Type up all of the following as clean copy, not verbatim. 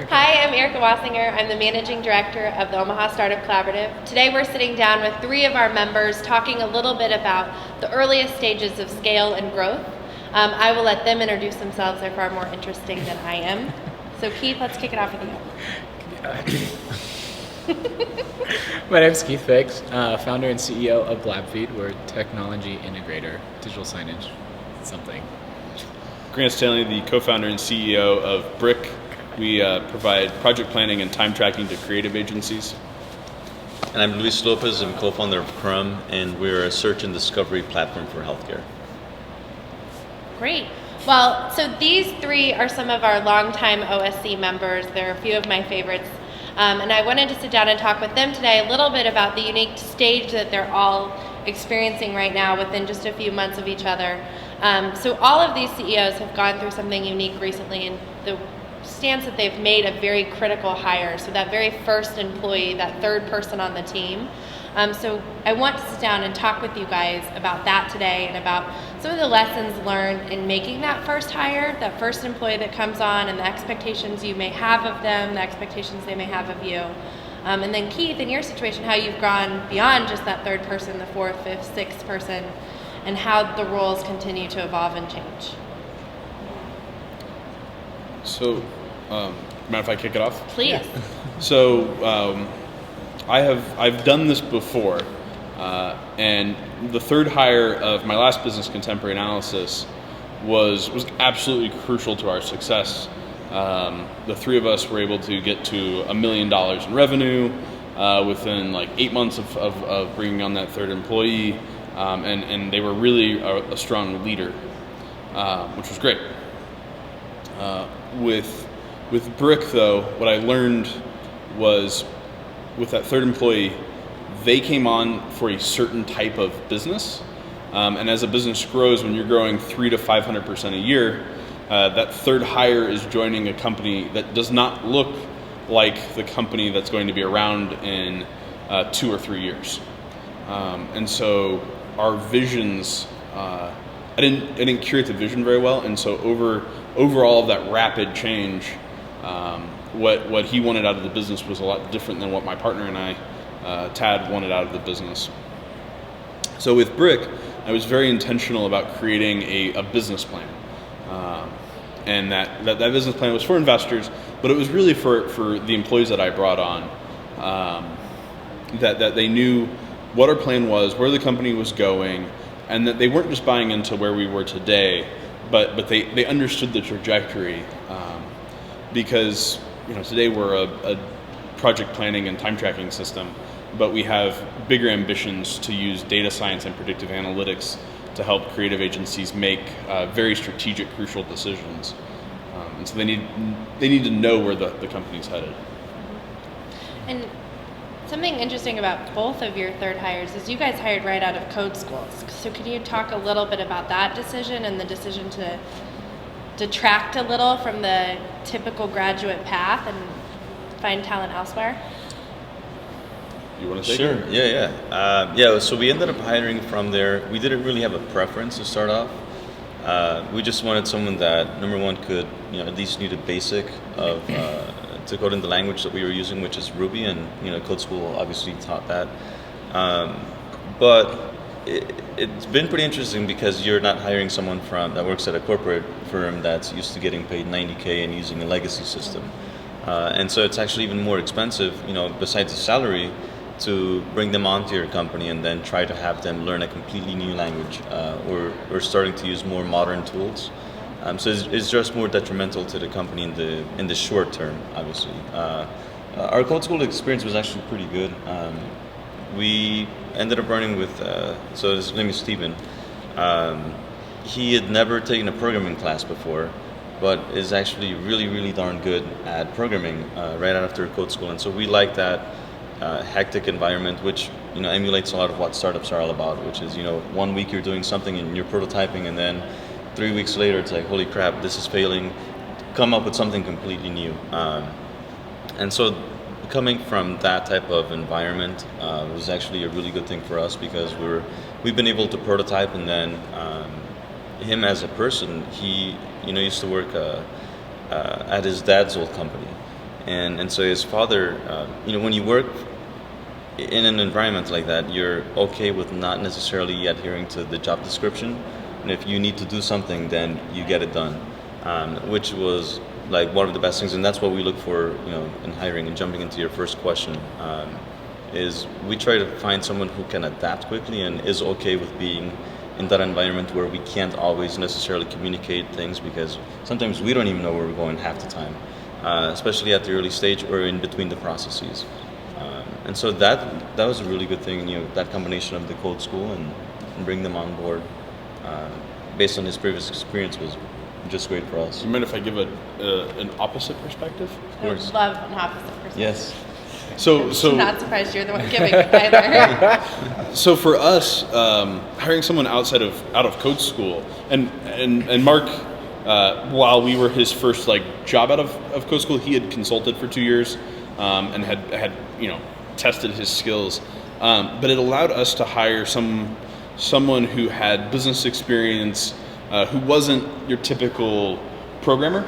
Hi, I'm Erica Wassinger. I'm the Managing Director of the Omaha Startup Collaborative. Today we're sitting down with three of our members talking a little bit about the earliest stages of scale and growth. I will let them introduce themselves. They're far more interesting than I am. So Keith, let's kick it off with you. My name's Keith Fix, founder and CEO of LabFeed. We're a technology integrator, digital signage, something. Grant Stanley, the co-founder and CEO of Brick. We provide project planning and time tracking to creative agencies. And I'm Luis Lopez, I'm co-founder of Crumb, and we're a search and discovery platform for healthcare. Great. Well, so these three are some of our longtime OSC members. They're a few of my favorites. And I wanted to sit down and talk with them today a little bit about the unique stage that they're all experiencing right now within just a few months of each other. So all of these CEOs have gone through something unique recently, and the stance that they've made a very critical hire. So that very first employee, that third person on the team. So I want to sit down and talk with you guys about that today and about some of the lessons learned in making that first hire, that first employee that comes on, and the expectations you may have of them, the expectations they may have of you. And then Keith, in your situation, how you've gone beyond just that third person, the fourth, fifth, sixth person, and how the roles continue to evolve and change. So, mind if I kick it off? Please. Yeah. So, I've done this before, and the third hire of my last business, Contemporary Analysis, was absolutely crucial to our success. The three of us were able to get to $1 million in revenue within like 8 months of bringing on that third employee, and they were really a strong leader, which was great. With Brick, though, what I learned was with that third employee, they came on for a certain type of business, and as a business grows, when you're growing 300 to 500% a year, that third hire is joining a company that does not look like the company that's going to be around in 2 or 3 years, and so our visions. I didn't curate the vision very well, and so over all of that rapid change, what he wanted out of the business was a lot different than what my partner and I, Tad, wanted out of the business. So with Brick, I was very intentional about creating a business plan, and that business plan was for investors, but it was really for the employees that I brought on, that they knew what our plan was, where the company was going, and that they weren't just buying into where we were today, but they understood the trajectory, because today we're a project planning and time tracking system, but we have bigger ambitions to use data science and predictive analytics to help creative agencies make very strategic, crucial decisions, and so they need to know where the company's headed. And something interesting about both of your third hires is you guys hired right out of code schools. So can you talk a little bit about that decision and the decision to detract a little from the typical graduate path and find talent elsewhere? You want to take Sure. it? Yeah. So we ended up hiring from there. We didn't really have a preference to start off. We just wanted someone that, number one, could at least knew the basic of to code in the language that we were using, which is Ruby, and code school obviously taught that. But it's been pretty interesting because you're not hiring someone that works at a corporate firm that's used to getting paid $90K and using a legacy system, and so it's actually even more expensive, besides the salary, to bring them onto your company and then try to have them learn a completely new language, or starting to use more modern tools. So it's just more detrimental to the company in the short term, obviously. Our code school experience was actually pretty good. We ended up running with, so his name is Steven. He had never taken a programming class before, but is actually really, really darn good at programming right after code school. And so we like that hectic environment, which emulates a lot of what startups are all about, which is 1 week you're doing something and you're prototyping, and then 3 weeks later, it's like, holy crap, this is failing. Come up with something completely new. And so coming from that type of environment was actually a really good thing for us, because we've been able to prototype, and then him as a person, he used to work at his dad's old company, and so his father, when you work in an environment like that, you're okay with not necessarily adhering to the job description, and if you need to do something, then you get it done, which was like one of the best things, and that's what we look for, in hiring. And jumping into your first question, is we try to find someone who can adapt quickly and is okay with being in that environment where we can't always necessarily communicate things, because sometimes we don't even know where we're going half the time, especially at the early stage or in between the processes. And so that was a really good thing, that combination of the code school and bring them on board based on his previous experience was just great for us. You mind if I give an opposite perspective? Of course. I would love an opposite perspective. Yes. So I'm not surprised you're the one giving it either. So for us, hiring someone out of code school, and Mark, while we were his first job out of code school, he had consulted for 2 years and had tested his skills, but it allowed us to hire someone who had business experience, who wasn't your typical programmer,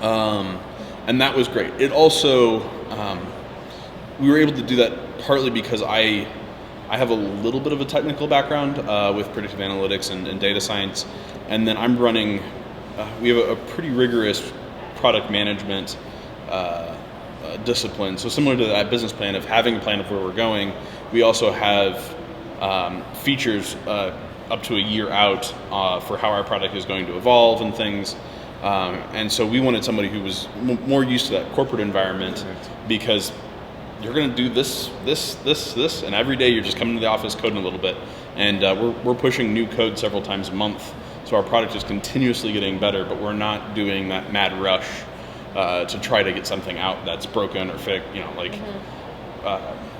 and that was great. It also we were able to do that partly because I have a little bit of a technical background with predictive analytics and data science, and then I'm running. We have a pretty rigorous product management discipline. So similar to that business plan of having a plan of where we're going, we also have features up to a year out for how our product is going to evolve and things. And so we wanted somebody who was more used to that corporate environment, because you're going to do this, and every day you're just coming to the office coding a little bit. And we're pushing new code several times a month. So our product is continuously getting better, but we're not doing that mad rush to try to get something out that's broken or fixed.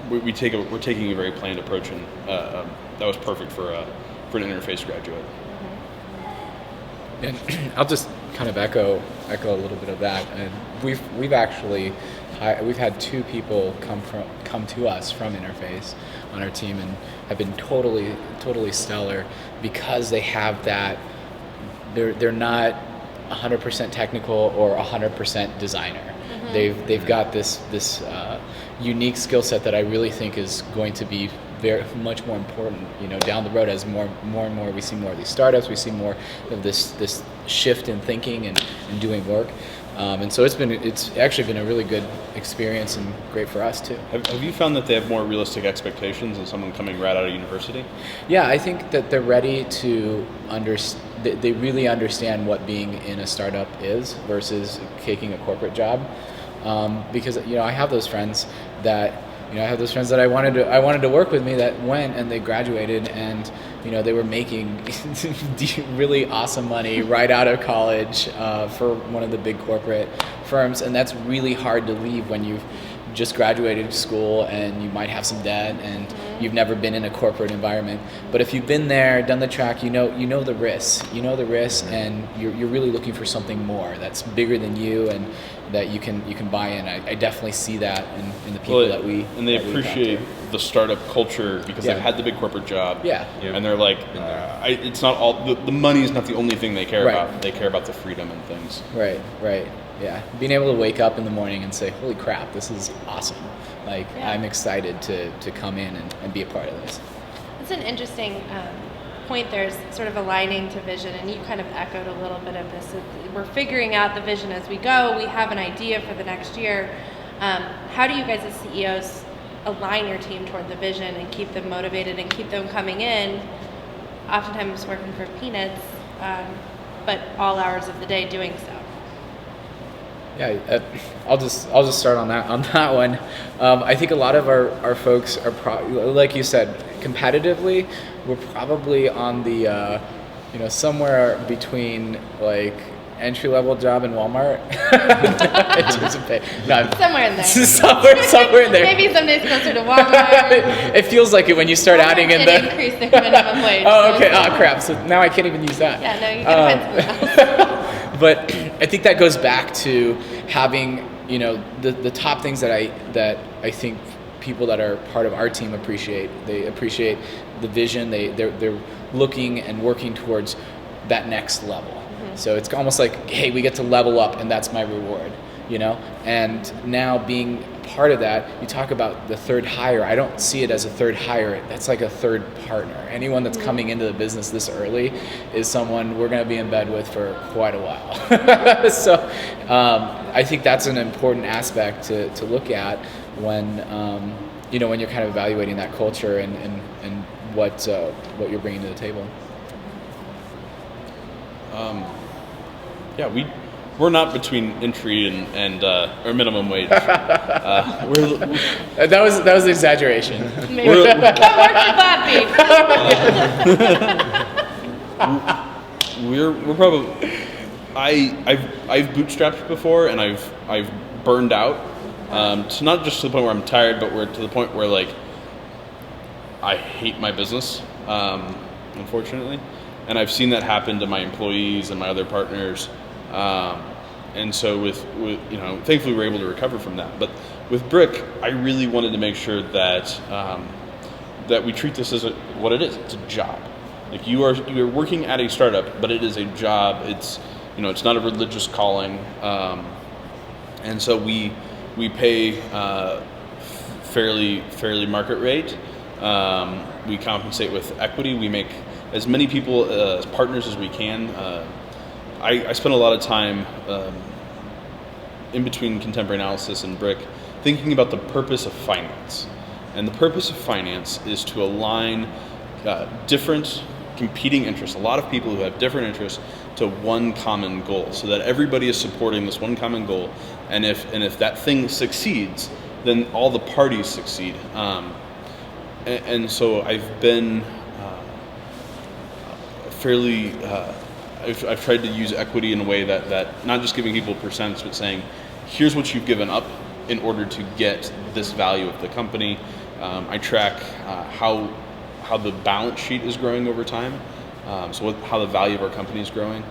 We're taking a very planned approach, and that was perfect for an interface graduate. And I'll just kind of echo a little bit of that. And we've actually had 2 people come to us from Interface on our team and have been totally stellar, because they have that. They're not 100% technical or 100% designer. They've got this unique skill set that I really think is going to be very much more important, down the road, as more and more we see more of these startups, we see more of this shift in thinking and doing work. And so it's actually been a really good experience and great for us too. Have you found that they have more realistic expectations than someone coming right out of university? Yeah, I think that they're ready to they really understand what being in a startup is versus taking a corporate job. Because I have those friends that I wanted to work with me that went and they graduated, and they were making really awesome money right out of college for one of the big corporate firms, and that's really hard to leave when you've just graduated school and you might have some debt and you've never been in a corporate environment. But if you've been there, done the track, you know the risks, and you're really looking for something more that's bigger than you and that you can buy in. I definitely see that in the people that we and they appreciate the startup culture because they've had the big corporate job. And they're like, it's not all the money is not the only thing they care about. They care about the freedom and things. Right. Yeah, being able to wake up in the morning and say, "Holy crap, this is awesome!" I'm excited to come in and be a part of this. It's an interesting point. There's sort of aligning to vision, and you kind of echoed a little bit of this. We're figuring out the vision as we go. We have an idea for the next year. How do you guys as CEOs align your team toward the vision and keep them motivated and keep them coming in? Oftentimes working for peanuts, but all hours of the day doing so. Yeah, I'll just start on that one. I think a lot of our folks are like you said, competitively, we're probably on the somewhere between entry-level job in Walmart. Somewhere in there. somewhere in there. Maybe some days closer to Walmart. It feels like it when you start adding in the increase the minimum wage. Oh, okay. Oh, crap. So now I can't even use that. Yeah, no, you gotta find something else. But I think that goes back to having, the top things that I think people that are part of our team appreciate. They appreciate the vision. They're looking and working towards that next level. So it's almost like, hey, we get to level up, and that's my reward. and now being part of that, you talk about the third hire. I don't see it as a third hire. That's like a third partner. Anyone that's coming into the business this early is someone we're going to be in bed with for quite a while. So I think that's an important aspect to look at when when you're kind of evaluating that culture and what you're bringing to the table. We're not between entry and or minimum wage. That was an exaggeration. Maybe. That worked for We're probably. I've bootstrapped before, and I've burned out. So not just to the point where I'm tired, but we're to the point where like I hate my business, unfortunately, and I've seen that happen to my employees and my other partners. And so with thankfully we're able to recover from that. But with Brick, I really wanted to make sure that that we treat this as what it is. It's a job. Like you are working at a startup, but it is a job. It's it's not a religious calling. And so we pay fairly market rate. We compensate with equity. We make as many people as partners as we can. I spend a lot of time in between contemporary analysis and Brick thinking about the purpose of finance. And the purpose of finance is to align different competing interests, a lot of people who have different interests, to one common goal, so that everybody is supporting this one common goal. And if that thing succeeds, then all the parties succeed. And so I've been fairly. I've tried to use equity in a way that not just giving people percents, but saying, here's what you've given up in order to get this value of the company. I track how the balance sheet is growing over time, how the value of our company is growing.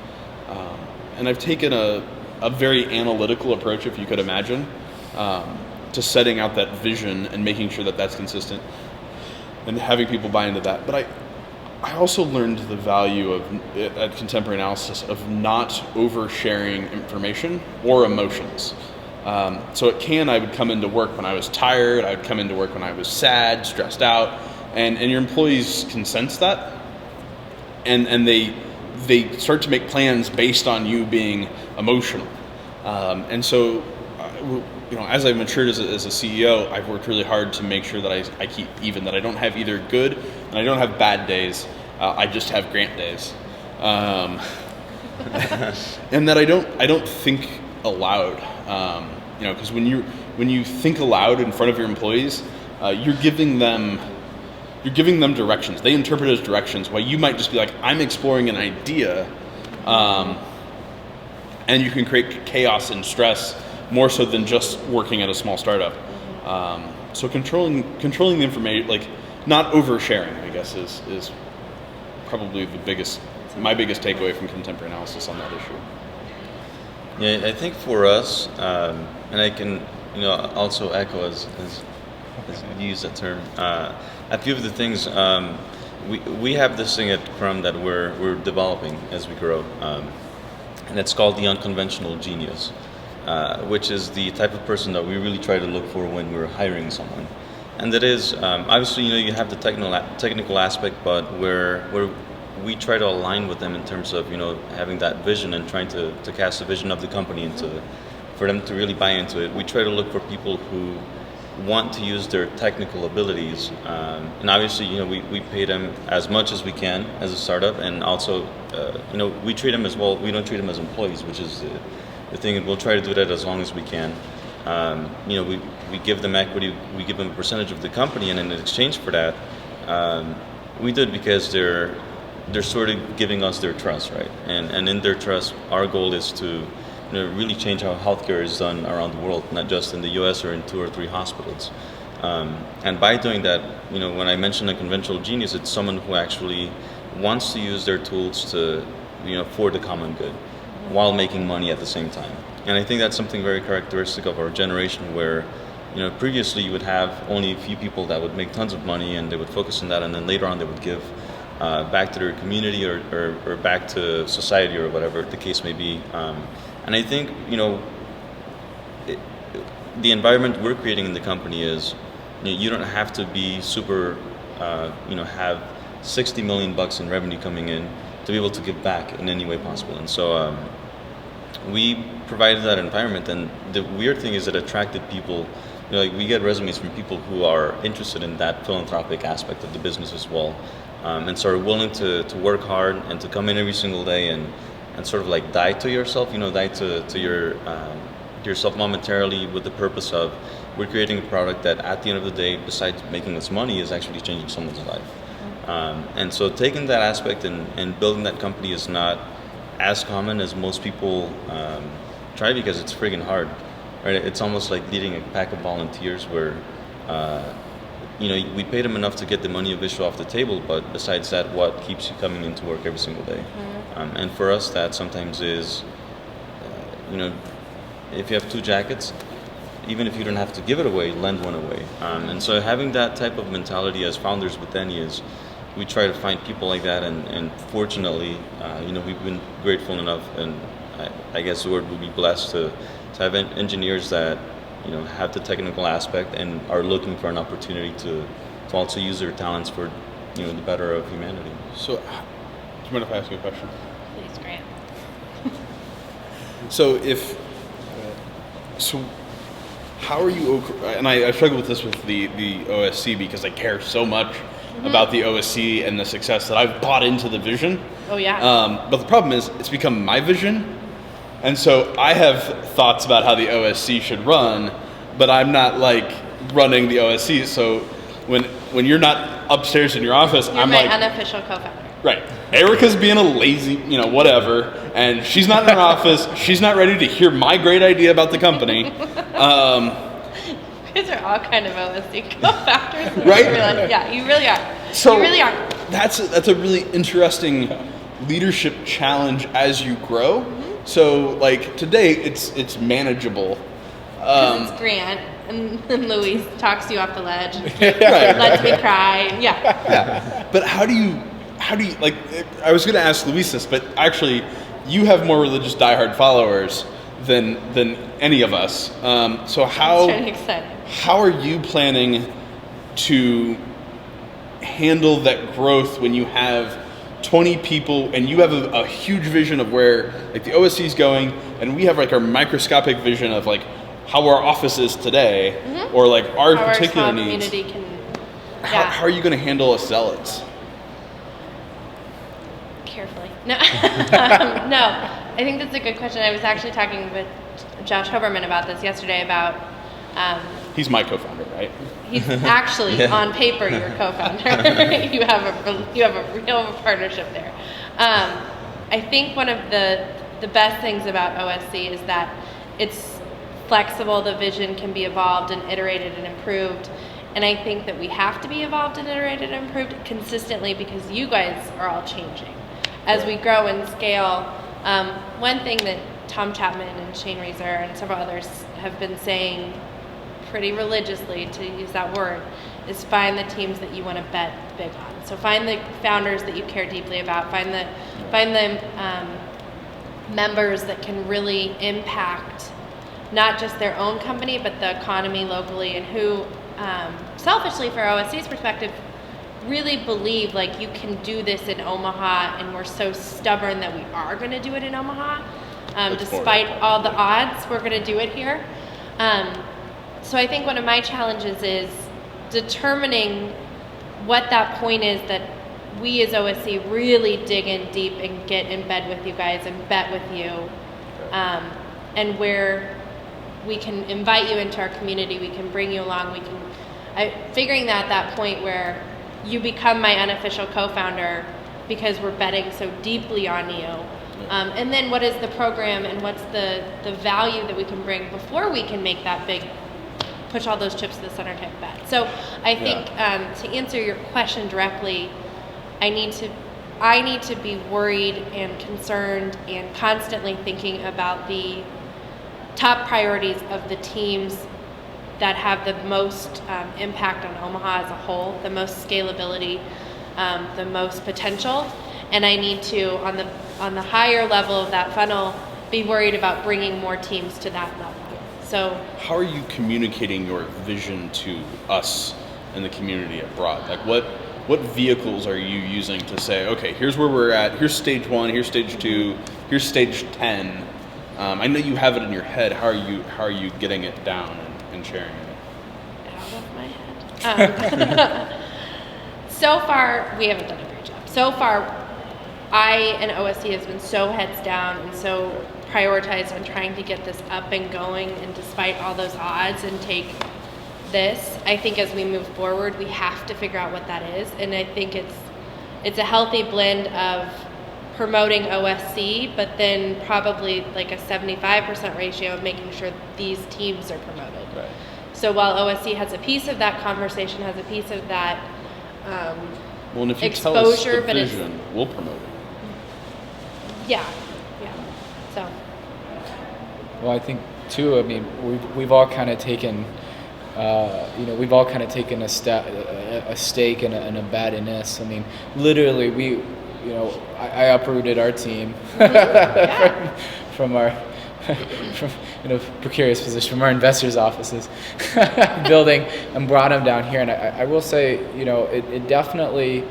And I've taken a very analytical approach, if you could imagine, to setting out that vision and making sure that that's consistent and having people buy into that. But I also learned the value at contemporary analysis of not oversharing information or emotions. So I would come into work when I was tired, I would come into work when I was sad, stressed out, and your employees can sense that, and they start to make plans based on you being emotional. And so, as I've matured as a CEO, I've worked really hard to make sure that I keep even, that I don't have either good and I don't have bad days. I just have Grant days, and that I don't think aloud. Because when you think aloud in front of your employees, you're giving them directions. They interpret it as directions. While you might just be like, I'm exploring an idea, and you can create chaos and stress more so than just working at a small startup. So controlling the information, like not oversharing, I guess is probably my biggest takeaway from contemporary analysis on that issue. Yeah, I think for us, and I can also echo as you use that term. A few of the things we have this thing at Crumb that we're developing as we grow, and it's called the unconventional genius, which is the type of person that we really try to look for when we're hiring someone. And that is obviously you have the technical aspect, but where we try to align with them in terms of having that vision and trying to cast the vision of the company for them to really buy into it. We try to look for people who want to use their technical abilities, and obviously we pay them as much as we can as a startup, and also we treat them as well. We don't treat them as employees, which is the thing, and we'll try to do that as long as we can. We give them equity, we give them a percentage of the company, and in exchange for that, we do it because they're sort of giving us their trust, right? And in their trust, our goal is to really change how healthcare is done around the world, not just in the U.S. or in 2 or 3 hospitals. And by doing that, when I mention a conventional genius, it's someone who actually wants to use their tools to, for the common good, while making money at the same time. And I think that's something very characteristic of our generation, where previously you would have only a few people that would make tons of money and they would focus on that, and then later on they would give back to their community or back to society or whatever the case may be. And I think the environment we're creating in the company is, you don't have to be super, have 60 million bucks in revenue coming in to be able to give back in any way possible. And so we provided that environment, and the weird thing is it attracted people. Like, we get resumes from people who are interested in that philanthropic aspect of the business as well, and so are willing to work hard and to come in every single day and sort of like die to yourself, die to yourself momentarily, with the purpose of, we're creating a product that at the end of the day, besides making us money, is actually changing someone's life. And so taking that aspect and building that company is not as common as most people try, because it's friggin' hard. Right? It's almost like leading a pack of volunteers where, we pay them enough to get the money of Visual off the table, but besides that, what keeps you coming into work every single day? And for us, that sometimes is, if you have 2 jackets, even if you don't have to give it away, lend one away. And so having that type of mentality as founders with Any is, we try to find people like that, and fortunately, we've been grateful enough, and I guess the word would be blessed to have engineers that have the technical aspect and are looking for an opportunity to also use their talents for the better of humanity. So, do you mind if I ask you a question? Please, Grant. So how are you? And I struggle with this with the OSC, because I care so much about the OSC and the success that I've bought into the vision. Oh yeah. But the problem is, it's become my vision. And so I have thoughts about how the OSC should run, but I'm not like running the OSC. So when you're not upstairs in your office, You're I'm my like unofficial co-founder. Right. Erica's being a lazy, whatever, and she's not in her office. She's not ready to hear my great idea about the company. You guys are all kind of OSC co-founders. Right? Yeah, you really are. So you really are. That's a really interesting leadership challenge as you grow. So, like, today, it's manageable. Because it's Grant, and Luis talks you off the ledge, Right. lets me cry. Yeah. But how do you, like, I was going to ask Luis this, but actually, you have more religious diehard followers than any of us. So It's really exciting. how are you planning to handle that growth when you have 20 people and you have a huge vision of where, like, the OSC is going, and we have like our microscopic vision of like how our office is today, or like our How particular our small needs. community can. How are you going to handle us zealots? Carefully. No. No. I think that's a good question. I was actually talking with Josh Hoberman about this yesterday about. He's my co-founder, right? He's actually on paper your co-founder. you have a real partnership there. I think one of the best things about OSC is that it's flexible. The vision can be evolved and iterated and improved. And I think that we have to be evolved and iterated and improved consistently, because you guys are all changing as we grow and scale. One thing that Tom Chapman and Shane Reeser and several others have been saying pretty religiously, to use that word, is find the teams that you want to bet big on. So find the founders that you care deeply about. Find the members that can really impact not just their own company, but the economy locally, and who, selfishly, for OSC's perspective, really believe like you can do this in Omaha, and we're so stubborn that we are going to do it in Omaha. Despite all the odds, we're going to do it here. So I think one of my challenges is determining what that point is that we as OSC really dig in deep and get in bed with you guys and bet with you, and where we can invite you into our community, we can bring you along, figuring that at that point where you become my unofficial co-founder because we're betting so deeply on you. And then what is the program and what's the value that we can bring before we can make that big, push all those chips to the center type bet. So I think to answer your question directly, I need to be worried and concerned and constantly thinking about the top priorities of the teams that have the most impact on Omaha as a whole, the most scalability, the most potential. And I need to, on the higher level of that funnel, be worried about bringing more teams to that level. So how are you communicating your vision to us in the community abroad? Like what vehicles are you using to say, okay, here's where we're at, here's stage 1, here's stage 2, here's stage 10. I know you have it in your head. How are you getting it down and sharing it? Out of my head. So far, we haven't done a great job. So far, I and OSC has been so heads down and so prioritized on trying to get this up and going, and despite all those odds, and take this. I think as we move forward, we have to figure out what that is, and I think it's a healthy blend of promoting OSC, but then probably like a 75% ratio of making sure these teams are promoted. Right. So while OSC has a piece of that conversation, has a piece of that Well, and if you exposure, tell us the but it's, vision, we'll promote it. yeah. So Well, I think too. I mean, we've all kind of taken, we've all kind of taken a stake in a bet in this. I mean, literally, I uprooted our team from our precarious position from our investors' offices building, and brought them down here. And I will say, it definitely,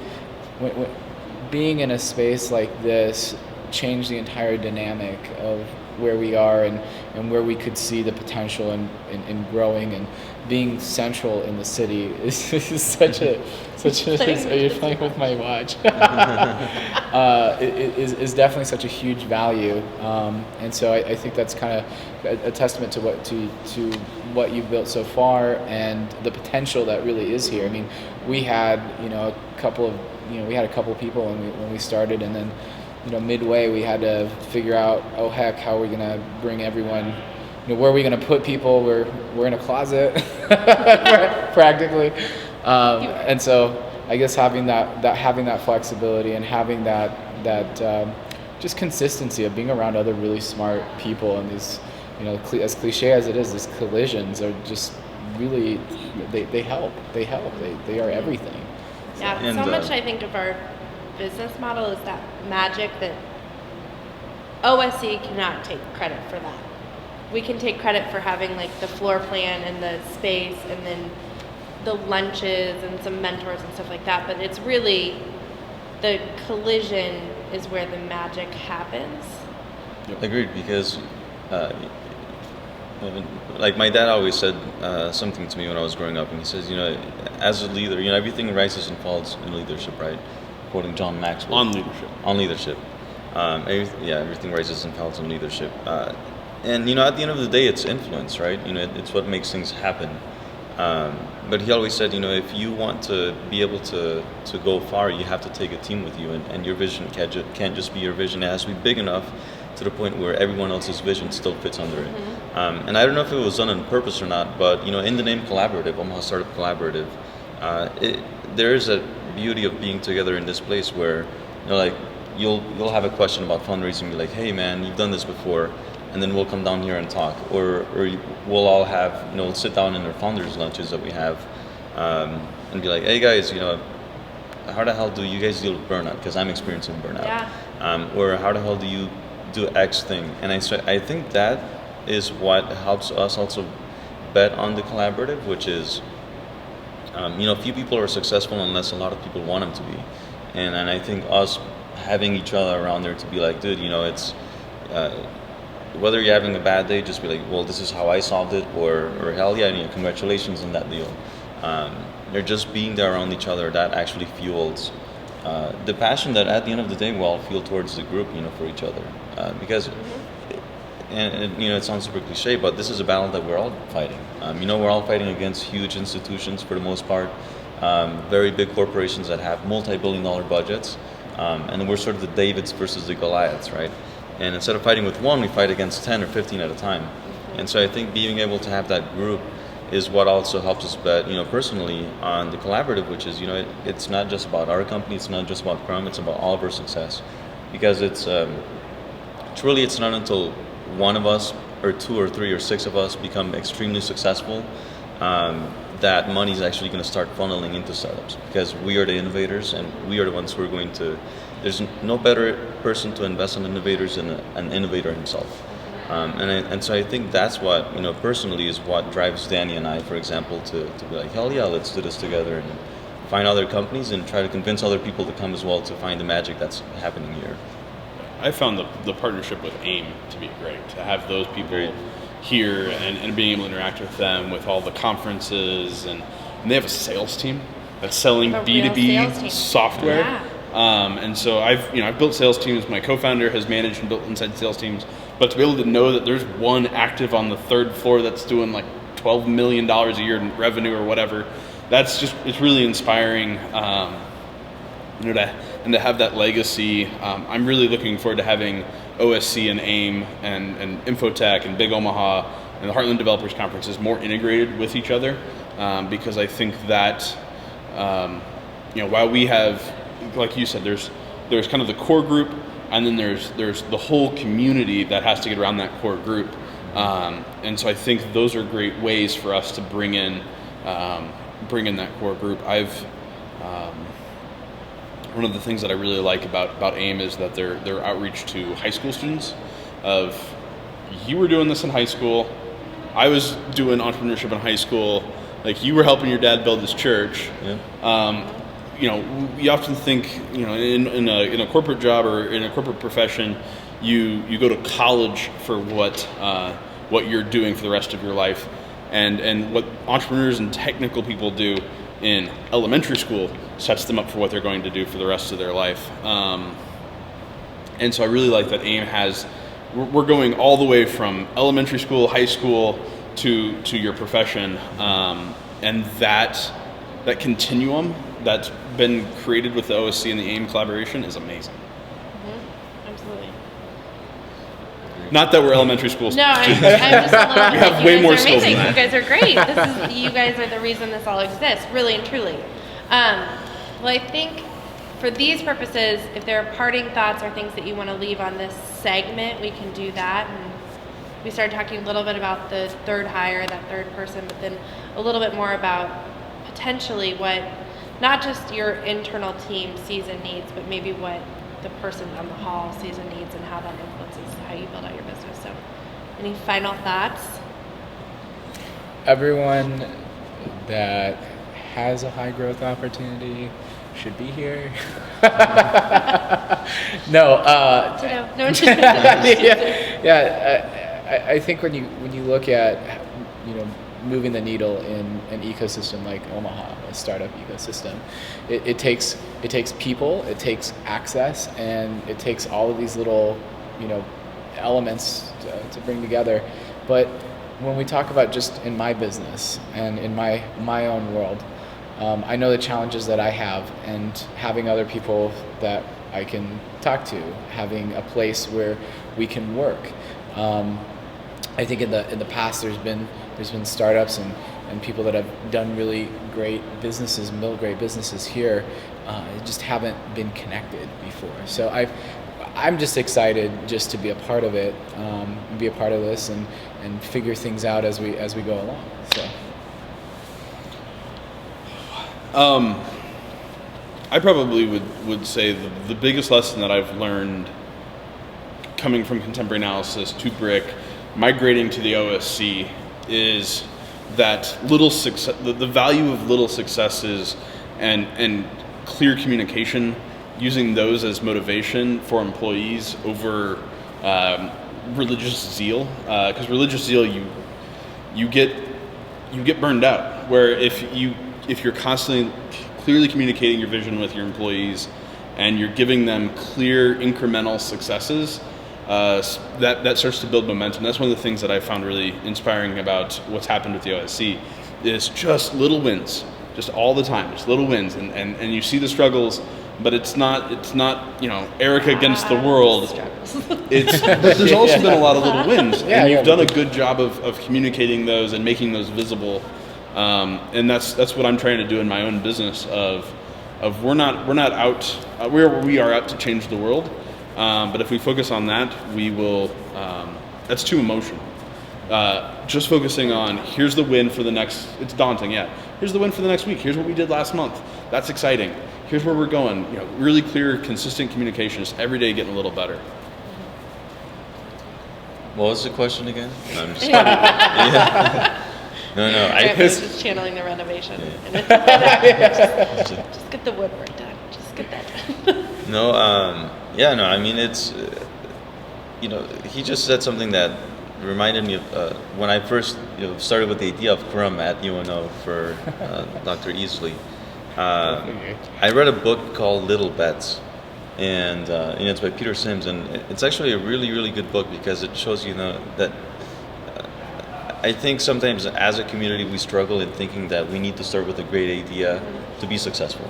when being in a space like this, changed the entire dynamic of where we are and where we could see the potential in growing, and being central in the city is such a are you playing with my watch? is definitely such a huge value, and so I think that's kind of a testament to what you've built so far and the potential that really is here. I mean, we had a couple of people when we started, and then midway we had to figure out, oh heck, how are we gonna bring everyone, where are we gonna put people? We're in a closet practically, and so I guess having that flexibility and having that just consistency of being around other really smart people, and these as cliche as it is, these collisions are just really they help they are everything. Yeah, And, so much I think of our business model is that magic that OSC cannot take credit for that. We can take credit for having like the floor plan and the space and then the lunches and some mentors and stuff like that, but it's really the collision is where the magic happens. Agreed, because like my dad always said something to me when I was growing up, and he says, as a leader, everything rises and falls in leadership, right? Quoting John Maxwell. On leadership. Everything rises and falls on leadership. And at the end of the day, it's influence, right? It's what makes things happen. But he always said, if you want to be able to go far, you have to take a team with you, and your vision can't just be your vision. It has to be big enough to the point where everyone else's vision still fits under it. Mm-hmm. And I don't know if it was done on purpose or not, but in the name collaborative, Omaha Startup Collaborative, there is a beauty of being together in this place where like you'll have a question about fundraising, be like, hey man, you've done this before, and then we'll come down here and talk, or we'll all have sit down in our founders lunches that we have, and be like, hey guys, how the hell do you guys deal with burnout, because I'm experiencing burnout. Or how the hell do you do X thing? And I think that is what helps us also bet on the collaborative, which is few people are successful unless a lot of people want them to be, and I think us having each other around there to be like, dude, it's whether you're having a bad day, just be like, well, this is how I solved it, or hell yeah, congratulations on that deal. They're just being there around each other that actually fuels the passion that at the end of the day we all feel towards the group, for each other, because. And it sounds super cliche, but this is a battle that we're all fighting. We're all fighting against huge institutions for the most part, very big corporations that have multi-billion-dollar budgets, and we're sort of the Davids versus the Goliaths, right? And instead of fighting with one, we fight against 10 or 15 at a time. And so I think being able to have that group is what also helps us bet, personally on the collaborative, which is, it's not just about our company, it's not just about Chrome, it's about all of our success, because it's truly it's not until one of us or two or three or six of us become extremely successful that money is actually going to start funneling into startups, because we are the innovators and we are the ones who are going to, there's no better person to invest in innovators than an innovator himself. And so I think that's what, personally is what drives Danny and I, for example, to be like, hell yeah, let's do this together and find other companies and try to convince other people to come as well to find the magic that's happening here. I found the partnership with AIM to be great, to have those people Great. here and being able to interact with them with all the conferences, and they have a sales team that's selling A real sales B2B team. software. Yeah. And so I've built sales teams. My co-founder has managed and built inside sales teams. But to be able to know that there's one active on the third floor that's doing like $12 million a year in revenue or whatever, it's really inspiring. To have that legacy. I'm really looking forward to having OSC and AIM and Infotech and Big Omaha and the Heartland Developers Conferences more integrated with each other, because I think that while we have, like you said, there's kind of the core group, and then there's the whole community that has to get around that core group, and so I think those are great ways for us to bring in that core group. One of the things that I really like about AIM is that their outreach to high school students of, you were doing this in high school, I was doing entrepreneurship in high school, like you were helping your dad build his church. Yeah. We often think, in a corporate job or in a corporate profession, you go to college for what you're doing for the rest of your life, and what entrepreneurs and technical people do in elementary school sets them up for what they're going to do for the rest of their life. And so I really like that AIM we're going all the way from elementary school, high school, to your profession, and that continuum that's been created with the OSC and the AIM collaboration is amazing. Mm-hmm. Absolutely. Not that we're elementary school No, I'm just a little bit. We have like, way you guys more are skills than amazing. that. You guys are great. You guys are the reason this all exists, really and truly. Well, I think for these purposes, if there are parting thoughts or things that you want to leave on this segment, we can do that. And we started talking a little bit about the third hire, that third person, but then a little bit more about potentially what not just your internal team sees and needs, but maybe what the person down the hall sees and needs, and how that influences how you build out your business. So, any final thoughts? Everyone that has a high growth opportunity should be here. No. No. I think when you look at moving the needle in an ecosystem like Omaha, a startup ecosystem, it takes people, it takes access, and it takes all of these little elements to bring together. But when we talk about just in my business and in my own world, I know the challenges that I have, and having other people that I can talk to, having a place where we can work. I think in the past there's been startups and people that have done really great businesses, built great businesses here, just haven't been connected before. So I'm just excited just to be a part of it, be a part of this, and figure things out as we go along. So. I probably would say the biggest lesson that I've learned coming from contemporary analysis to Brick, migrating to the OSC, is that little success, the value of little successes and clear communication, using those as motivation for employees over religious zeal, because religious zeal you get burned out, where if you're constantly clearly communicating your vision with your employees and you're giving them clear incremental successes, that starts to build momentum. That's one of the things that I found really inspiring about what's happened with the OSC, is just little wins, just all the time, just little wins, and you see the struggles, but it's not Erica against the world. But there's also been a lot of little wins, and you've done a good job of communicating those and making those visible. And that's what I'm trying to do in my own business. Of we're not out. We are out to change the world. But if we focus on that, we will. That's too emotional. Just focusing on here's the win for the next. It's daunting, yeah. Here's the win for the next week. Here's what we did last month. That's exciting. Here's where we're going. Really clear, consistent communication. Just every day getting a little better. What was the question again? No, I'm just kidding. Yeah. No. Grant was just channeling the renovation. Yeah. And just get the woodwork done. Just get that done. No, I mean, it's, he just said something that reminded me of when I first started with the idea of Scrum at UNO for Dr. Easley. I read a book called Little Bets, and it's by Peter Sims, and it's actually a really, really good book because it shows that I think sometimes as a community we struggle in thinking that we need to start with a great idea to be successful.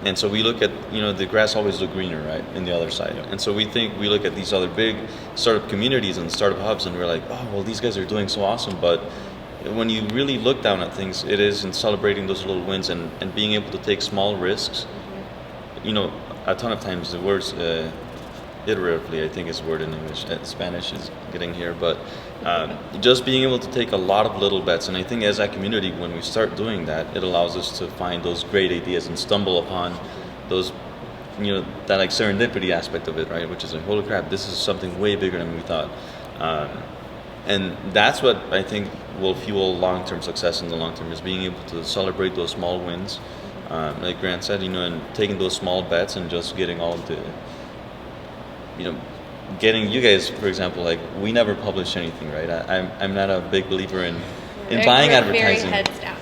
And so we look at, the grass always look greener, right, in the other side. And so we look at these other big startup communities and startup hubs, and we're like, oh, well, these guys are doing so awesome. But when you really look down at things, it is in celebrating those little wins and being able to take small risks. A ton of times the words, iteratively, I think is the word in English. Spanish is getting here, but just being able to take a lot of little bets. And I think as a community, when we start doing that, it allows us to find those great ideas and stumble upon those, that like serendipity aspect of it, right? Which is like, holy crap, this is something way bigger than we thought. And that's what I think will fuel long-term success in the long term, is being able to celebrate those small wins. Like Grant said, and taking those small bets and just getting all the, getting you guys, for example, like we never publish anything, right? I'm not a big believer in buying advertising. Very heads down.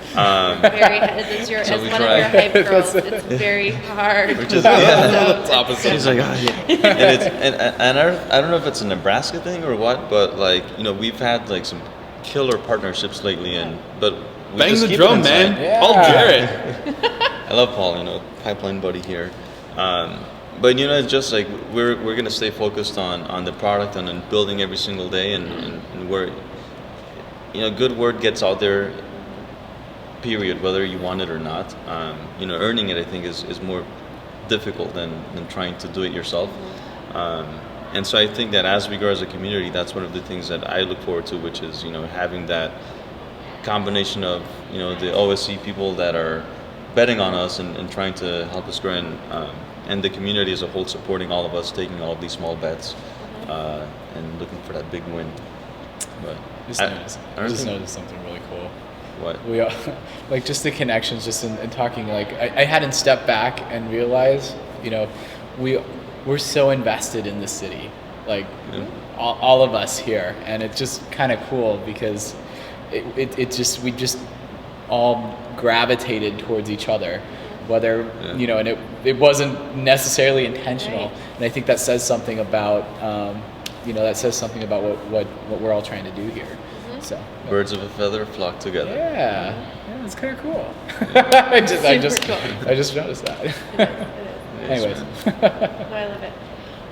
Very heads. As So one we of try. your hype girls, it's very hard. Which is It's opposite. She's like, oh, yeah. and I don't know if it's a Nebraska thing or what, but like we've had like some killer partnerships lately, but we Bang just the keep drum, it inside. man. Yeah. Paul Jarrett. I love Paul, pipeline buddy here. But it's just like we're gonna stay focused on the product and then building every single day, and where good word gets out there. Period. Whether you want it or not, earning it I think is more difficult than trying to do it yourself. And so I think that as we grow as a community, that's one of the things that I look forward to, which is having that combination of the OSC people that are betting on us and trying to help us grow, and the community as a whole supporting all of us, taking all of these small bets, and looking for that big win. But I just noticed something really cool. What? We like just the connections, just in talking. Like I hadn't stepped back and realized, we're so invested in the city, like all of us here, and it's just kind of cool because we just all gravitated towards each other, whether and it wasn't necessarily intentional. Right. And I think that says something about what we're all trying to do here. So Birds of a feather flock together. yeah, it's kind of cool. I just noticed that. It is. Anyways, Oh, I love it.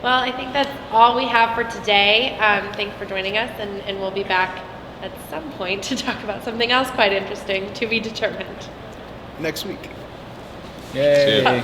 Well, I think that's all we have for today. Thanks for joining us, and we'll be back at some point to talk about something else quite interesting, to be determined. Next week. yay. See ya.